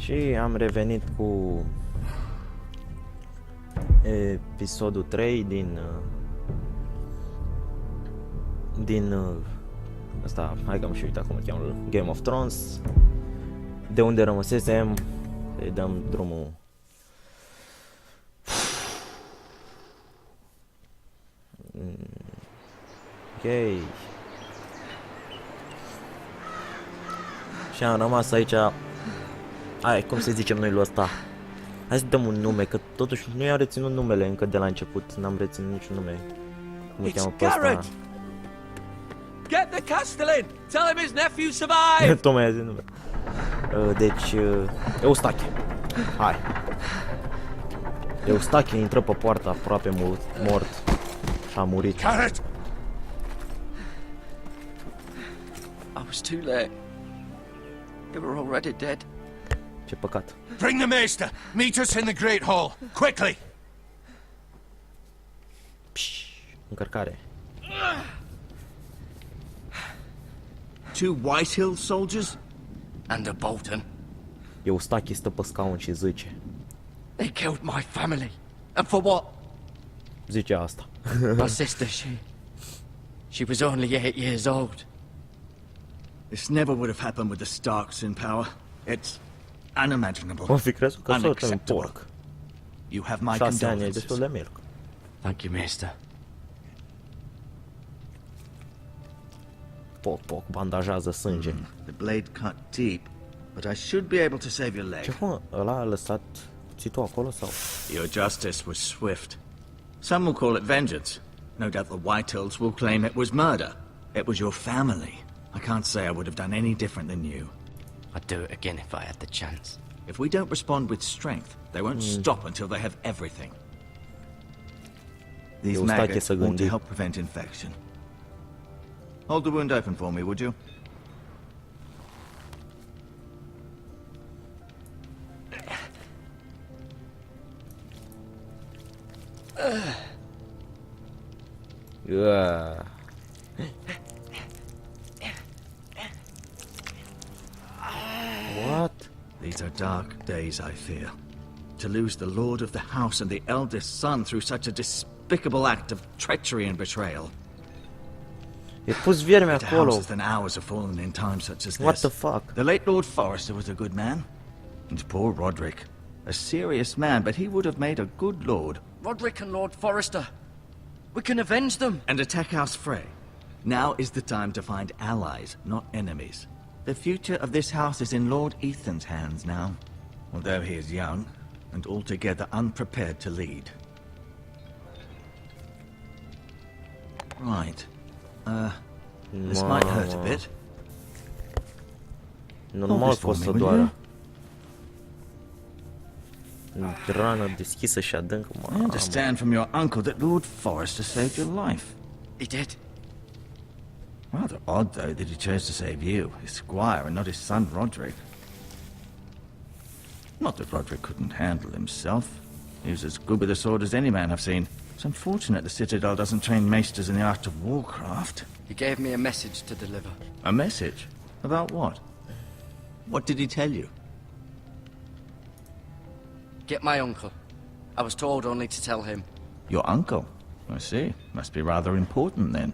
Și am revenit cu episodul 3 din asta, hai că am și uitat cum îl cheamă, Game of Thrones, de unde rămăsesem, îi dăm drumul. Ok. Și am rămas aici. Hai, cum să zicem noi lui ăsta? Hai să dăm un nume, că totuși nu i-am reținut numele încă de la început. N-am reținut niciun nume. Cum îl cheamă pe ăsta? Get the castellan! Tell him his nephew survived! Tocmai a zis nume. Deci, Eustache. Hai. Eustache intră pe poartă aproape mort. Și a murit. Carrot! I was too late. They were already dead. Ce păcat. Bring the maester. Meet us in the great hall. Quickly. Psh, încărcare. 2 Whitehill soldiers? And a Bolton. Eustache stă pe scaun și zice. They killed my family. And for what? Zice asta. My sister, she was only 8 years old. This never would have happened with the Starks in power. It's unimaginable. O fi crezut că soț un porc. You have my 6 ani e condolences. destul de milk. Thank you, Maester. Poc, bandajează sânge. The blade cut deep, but I should be able to save your leg. Ce mă, ăla a lăsat țitul acolo sau? Your justice was swift. Some will call it vengeance. No doubt the Whitehills will claim it was murder. It was your family. I can't say I would have done any different than you. I'd do it again if I had the chance. If we don't respond with strength, they won't stop until they have everything. These maggots want to help prevent infection. Hold the wound open for me, would you? What? These are dark days, I fear. To lose the lord of the house and the eldest son through such a despicable act of treachery and betrayal. E pus vierme Better acolo. houses than ours have fallen in times such as this. What the fuck? The late Lord Forrester was a good man. And poor Roderick. A serious man, but he would have made a good lord. Roderick and Lord Forrester. We can avenge them. And attack House Frey. Now is the time to find allies, not enemies. The future of this house is in Lord Ethan's hands now. Although he is young, and altogether unprepared to lead. Right. This might hurt a bit. Normal că o să doară. Rană deschisă și adâncă. I understand from your uncle that Lord Forrester saved your life. He did. Rather odd, though, that he chose to save you, his squire, and not his son Roderick. Not that Roderick couldn't handle himself. He was as good with a sword as any man I've seen. It's unfortunate the Citadel doesn't train maesters in the art of warcraft. He gave me a message to deliver. A message? About what? What did he tell you? Get my uncle. I was told only to tell him. Your uncle? I see. Must be rather important, then.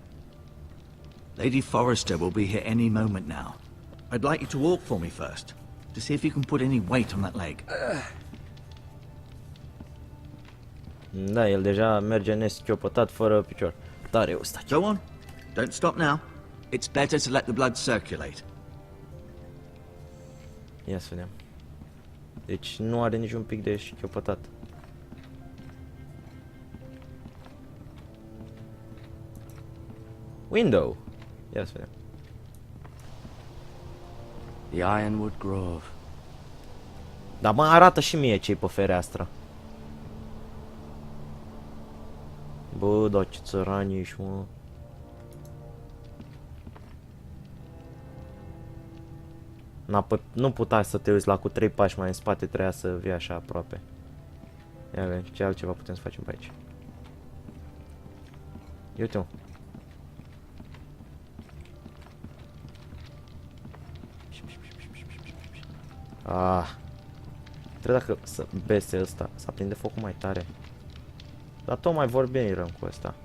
Lady Forrester will be here any moment now. I'd like you to walk for me first, to see if you can put any weight on that leg. Da, el deja merge neschiopătat fără picior. Tare, Eustache. Go on. Don't stop now. It's better to let the blood circulate. Ia să vedem. Deci nu are niciun pic de șchiopătat. Window. Ia să vedem. The Ironwood Grove. Dar mă arată și mie ce-i pe fereastră. Bă, da, ce țărani ești, mă. Nu puteai să te uiți la cu 3 pași mai în spate, trebuia să vii așa aproape. Ia vedem ce altceva putem să facem pe aici. Ia uite-mă. Ah. Trebuie dacă să bese ăsta, să aprinde focul mai tare. Dar tot mai vorbim cu ăsta.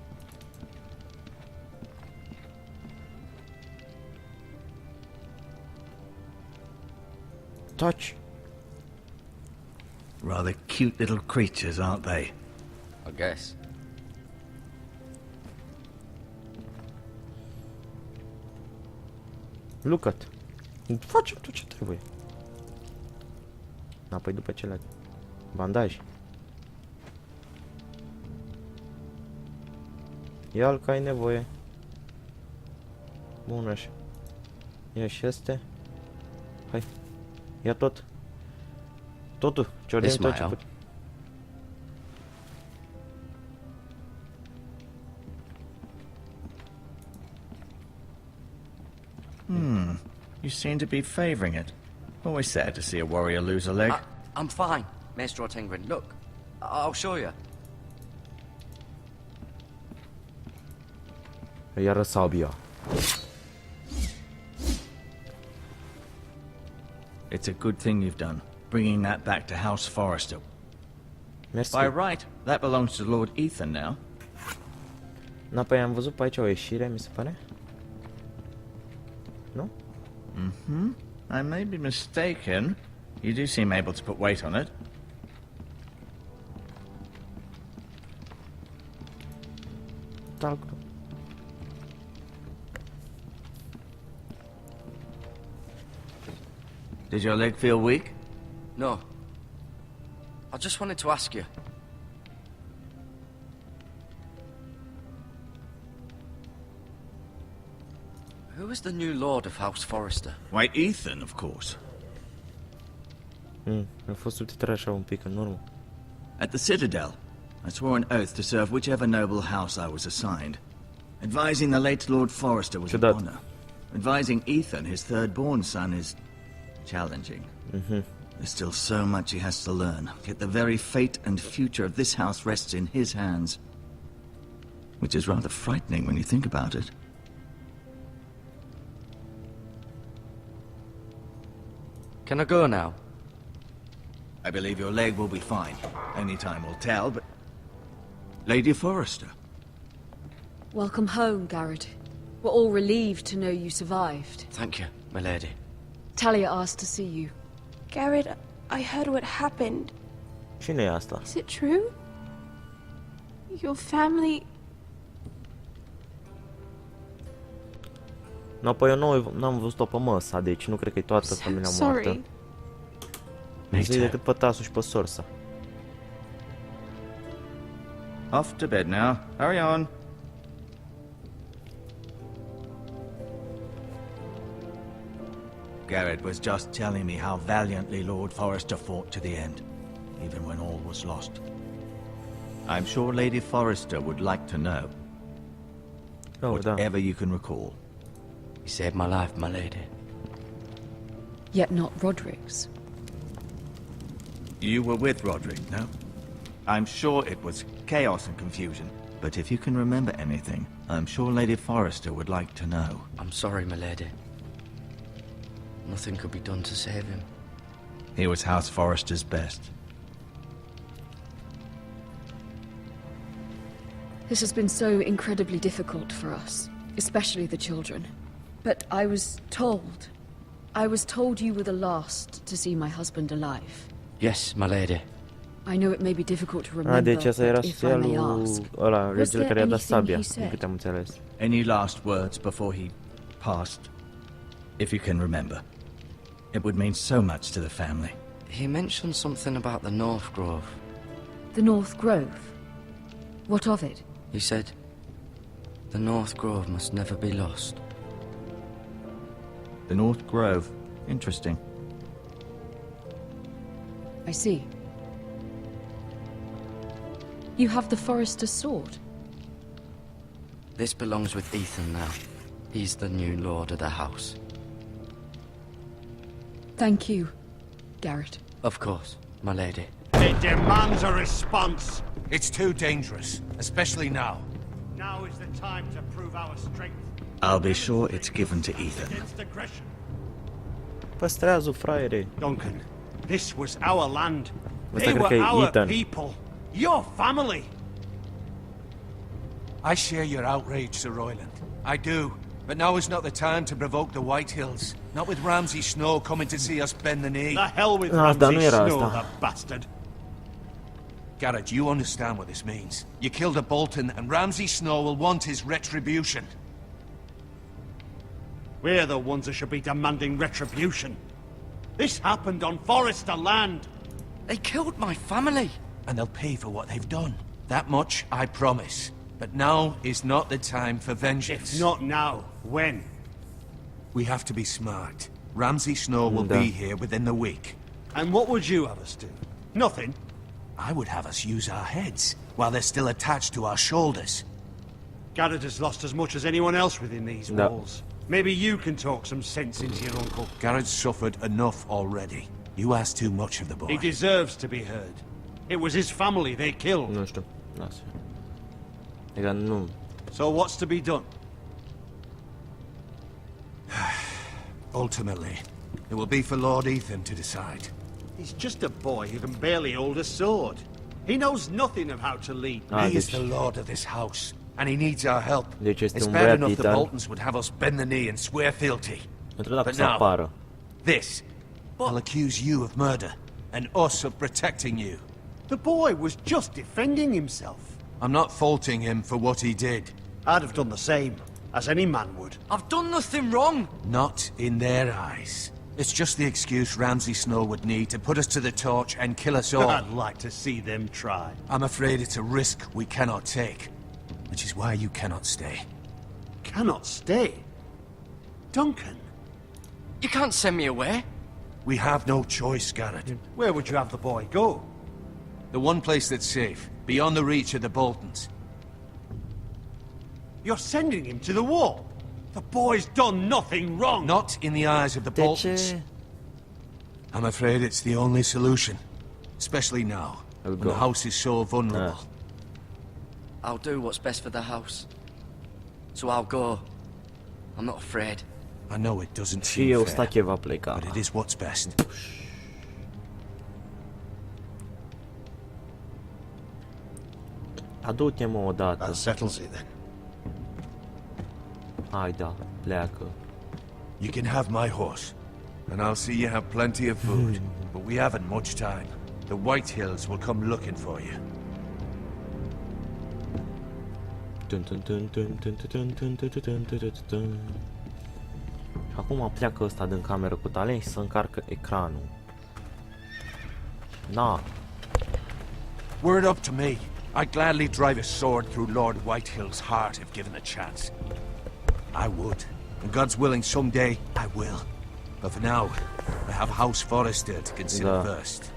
Taci! Rather cute little creatures, aren't they? I guess. Look at! Facem tot ce trebuie. Înapoi după cele bandaj. Ia-l că ai nevoie. Bun așa. Ia și este. Hai. Ia tot. Totul. Ciordim tot ce pot. You seem to be favoring it. Always sad to see a warrior lose a leg. I'm fine, Maestro Tingrin. Look, I'll show you. Iară sabia. It's a good thing you've done, bringing that back to House Forrester. Mersi. By right, that belongs to Lord Ethan now. Înapoi am văzut pe aici o ieșire, mi se pare. Nu? I may be mistaken. You do seem able to put weight on it. Talc. Did your leg feel weak? No. I just wanted to ask you. Who is the new Lord of House Forrester? Why, Ethan, of course. A fost subtitrat așa un pic în urmă. At the Citadel, I swore an oath to serve whichever noble house I was assigned. Advising the late Lord Forrester was an Ciudat. honor. Advising Ethan, his third-born son, is challenging. There's still so much he has to learn, yet the very fate and future of this house rests in his hands. Which is rather frightening when you think about it. Can I go now? I believe your leg will be fine. Only time will tell, but... Lady Forrester. Welcome home, Garrett. We're all relieved to know you survived. Thank you, my lady. Talia asked to see you. Garrett, I heard what happened. Cine e asta? Is it true? Your family... No, păi eu n-am văzut-o pe măsa, deci nu cred că e toată familia moartă. Sorry. Nu zic decât pe tasul și pe sorsa. Off to bed now. Hurry on. Garrett was just telling me how valiantly Lord Forrester fought to the end, even when all was lost. I'm sure Lady Forrester would like to know. Oh, da. Whatever you can recall. You saved my life, my lady. Yet not Roderick's. You were with Roderick, no? I'm sure it was chaos and confusion, but if you can remember anything, I'm sure Lady Forrester would like to know. I'm sorry, my lady. Nothing could be done to save him. He was House Forrester's best. This has been so incredibly difficult for us, especially the children. But I was told you were the last to see my husband alive. Yes, my lady. I know it may be difficult to remember, Deci asta era but if I soția may lui ask, ăla, regele care i-a dat anything sabia, he din said? câte am înțeles. Any last words before he passed? If you can remember. It would mean so much to the family. He mentioned something about the North Grove. The North Grove? What of it? He said, the North Grove must never be lost. The North Grove. Interesting. I see. You have the Forester's sword. This belongs with Ethan now. He's the new lord of the house. Thank you, Garrett. Of course, my lady. It demands a response. It's too dangerous, especially now. Now is the time to prove our strength. I'll be sure it's given to Ethan. Against aggression. Păstrează-o, fraiere. Duncan, This was our land. Asta They cred că were e our Ethan. people. Your family. I share your outrage, Sir Royland. I do. But now is not the time to provoke the Whitehills. Not with Ramsay Snow coming to see us bend the knee. The hell with Ah, dar nu Ramsay era Snow, asta. the bastard. Garrett, you understand what this means. You killed a Bolton, and Ramsay Snow will want his retribution. We're the ones that should be demanding retribution. This happened on Forester land. They killed my family. And they'll pay for what they've done. That much I promise. But now is not the time for vengeance. If not now, when? We have to be smart. Ramsay Snow will Da. be here within the week. And what would you have us do? Nothing? I would have us use our heads, while they're still attached to our shoulders. Garrett has lost as much as anyone else within these Da. walls. Maybe you can talk some sense into your uncle. Garrett's suffered enough already. You ask too much of the boy. He deserves to be heard. It was his family they killed. Nu știu. Lasă. Adică nu. So what's to be done? Ultimately, it will be for Lord Ethan to decide. He's just a boy who can barely hold a sword. He knows nothing of how to lead. Ah, He is deci, the lord of this house, and he needs our help. deci este It's un bad băiat enough the Ethan. Boltons would have us bend the knee and swear fealty. Pentru dacă But să now- apară. This, I'll accuse you of murder, and us of protecting you. The boy was just defending himself. I'm not faulting him for what he did. I'd have done the same, as any man would. I've done nothing wrong. Not in their eyes. It's just the excuse Ramsay Snow would need to put us to the torch and kill us all. I'd like to see them try. I'm afraid it's a risk we cannot take, which is why you cannot stay. Cannot stay. Duncan, You can't send me away. We have no choice, Garrett. where would you have the boy go? The one place that's safe, beyond the reach of the Boltons. You're sending him to the wall. The boy's done nothing wrong. Not in the eyes of the De Boltons. ce? I'm afraid it's the only solution. Especially now, I'll when go. the house is so vulnerable. I'll do what's best for the house. So I'll go. I'm not afraid. I know it doesn't Și seem fair, Eustache va pleca. but it is what's best. Adu-te mă odată. That settles it then. Hai da, pleacă. You can have my horse, and I'll see you have plenty of food. But we haven't much time. The Whitehills will come looking for you. Tun, tun, tun, tun, tun, tun, tun, tun, tun, tun, tun, tun, tun. Și acum pleacă ăsta din cameră cu talent și să încarcă ecranul. Na, Were it up to me, I'd gladly drive a sword through Lord Whitehill's heart if given the chance. I would. And God's willing, someday I will. But for now, I have House Forrester to consider Da. first.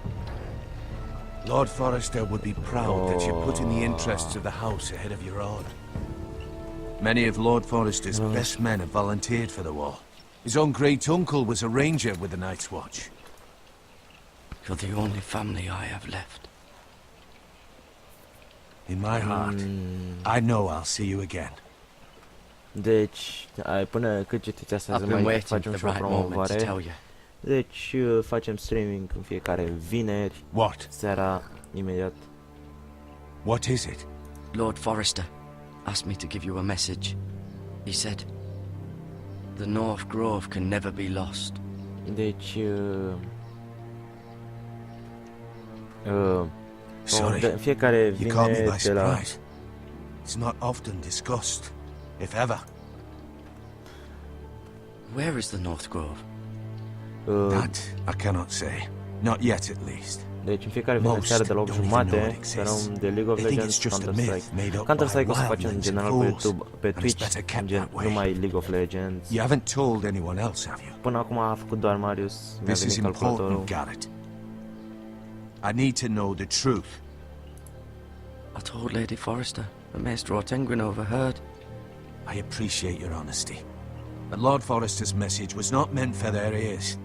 Lord Forrester would be proud that you're putting the interests of the house ahead of your own. Many of Lord Forrester's best men have volunteered for the war. His own great-uncle was a ranger with the Night's Watch. You're the only family I have left. In my heart, I know I'll see you again. deci, până cât citiți asta I've să been mai waiting facem for și the o right moment to promovare. tell you. Deci, facem streaming în fiecare vineri, What? seara, imediat. What is it? Lord Forrester asked me to give you a message. He said, the North Grove can never be lost. Deci, Sorry, în fiecare you caught me vineri by de la... surprise. It's not often discussed, if ever. Where is the North Grove? That I cannot say. Not yet, at least. Deci în fiecare vineri Most seara de la 8 don't even know it jumate exists. sperăm de League of They think Legends, it's just a Counter-Strike. myth made up Counter-Strike by o să facem în wildlings general and pe fools, YouTube, pe and it's Twitch, better kept gen, that way. numai League of Legends. You haven't told anyone else, have you? Până acum a făcut doar Marius, mi-a This is venit calculatorul. important, Garrett. I need to know the truth. I told Lady Forrester, but Maester Ortengrin overheard. I appreciate your honesty. But Lord Forrester's message was not meant for their ears.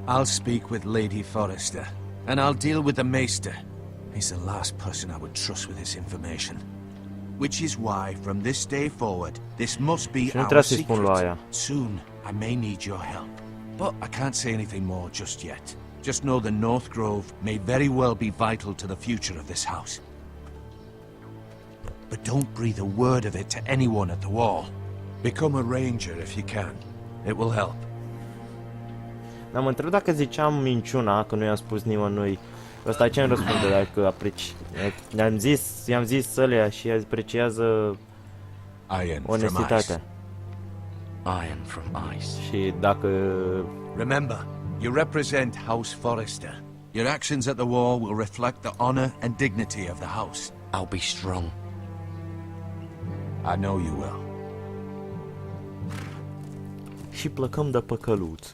I'll speak with Lady Forrester, and I'll deal with the Maester. He's the last person I would trust with this information. Which is why, from this day forward, this must be Și nu our trebuie să-i spun lui secret. aia. Soon, I may need your help. But I can't say anything more just yet. Just know the North Grove may very well be vital to the future of this house. But don't breathe a word of it to anyone at the wall. Become a ranger if you can. It will help. Dar mă întreb dacă ziceam minciuna, că nu i-am spus nimănui. Ăsta ce-mi răspunde dacă apreci? I-am zis să-lea și apreciază Iron from onestitatea. ice. Iron from ice. Și dacă... Remember, you represent House Forrester. Your actions at the wall will reflect the honor and dignity of the house. I'll be strong. I know you will. Și plecăm de pe căluț.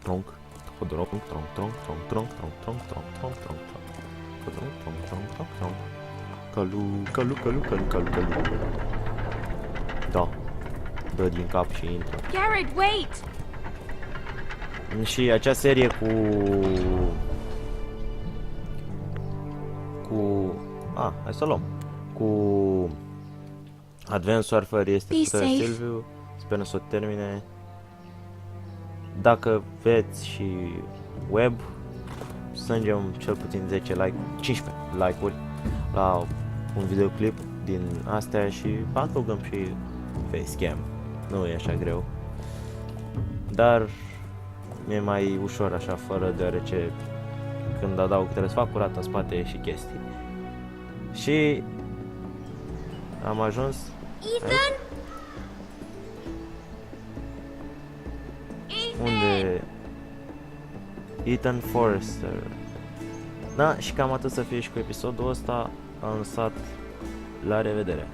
Tronc, tronc, tronc, tronc, tronc, tronc, tronc, tronc, tronc, tronc, tronc, tronc. Călu. Da. Dă din cap și intră. Garrett, wait! Și acea serie hai să luăm. Cu Advanced Warfare este Be făcută de safe. Silviu. Sper să o termine. Dacă veți și web, strângem cel puțin 10 like, 15 like-uri la un videoclip din astea și adăugăm și facecam. Nu e așa greu. Dar mi-e mai ușor așa fără, deoarece când adaug trebuie să fac curat în spate și chestii. Și am ajuns Ethan? unde Ethan Forrester. Da, și cam atât să fie și cu episodul ăsta. Am lăsat. La revedere.